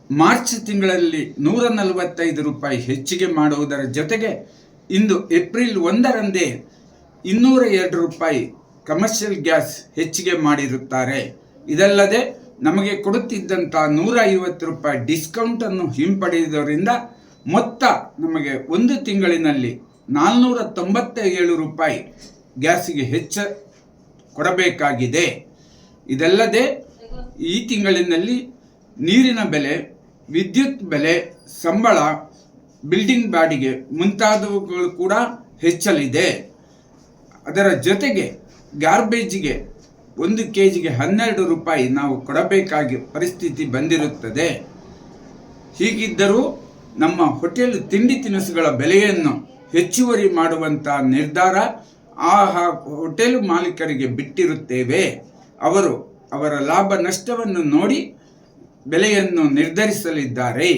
March ತಿಂಗಳಲ್ಲಿ 145 ರೂಪಾಯಿ ಹೆಚ್ಚಿಗೆ ಮಾಡುವುದರ ಜೊತೆಗೆ ಇಂದು ಏಪ್ರಿಲ್ 1ರಂದೇ 202 ರೂಪಾಯಿ ಕಮರ್ಷಿಯಲ್ ಗ್ಯಾಸ್ ಹೆಚ್ಚಿಗೆ ಮಾಡಿರುತ್ತಾರೆ. ಇದಲ್ಲದೆ ನಮಗೆ ಕೊಡುತ್ತಿದ್ದಂಥ 150 ರೂಪಾಯಿ ಡಿಸ್ಕೌಂಟನ್ನು ಹಿಂಪಡೆಯುವುದರಿಂದ ಮೊತ್ತ ನಮಗೆ ಒಂದು ತಿಂಗಳಿನಲ್ಲಿ 497 ರೂಪಾಯಿ ಗ್ಯಾಸಿಗೆ ಹೆಚ್ಚು ಕೊಡಬೇಕಾಗಿದೆ. ಇದಲ್ಲದೆ ಈ ತಿಂಗಳಿನಲ್ಲಿ ನೀರಿನ ಬೆಲೆ, ವಿದ್ಯುತ್ ಬೆಲೆ, ಸಂಬಳ, ಬಿಲ್ಡಿಂಗ್ ಬಾಡಿಗೆ ಮುಂತಾದವುಗಳು ಕೂಡ ಹೆಚ್ಚಲಿದೆ. ಅದರ ಜೊತೆಗೆ ಗಾರ್ಬೇಜಿಗೆ 1 kgಗೆ 12 ರೂಪಾಯಿ ನಾವು ಕೊಡಬೇಕಾಗಿ ಪರಿಸ್ಥಿತಿ ಬಂದಿರುತ್ತದೆ. ಹೀಗಿದ್ದರೂ ನಮ್ಮ ಹೋಟೆಲ್ ತಿಂಡಿ ತಿನಿಸುಗಳ ಬೆಲೆಯನ್ನು ಹೆಚ್ಚುವರಿ ಮಾಡುವಂಥ ನಿರ್ಧಾರ ಆ ಹೋಟೆಲ್ ಮಾಲೀಕರಿಗೆ ಬಿಟ್ಟಿರುತ್ತೇವೆ. ಅವರು ಅವರ ಲಾಭ ನಷ್ಟವನ್ನು ನೋಡಿ ಬೆಲೆಯನ್ನು ನಿರ್ಧರಿಸಲಿದ್ದಾರೆ.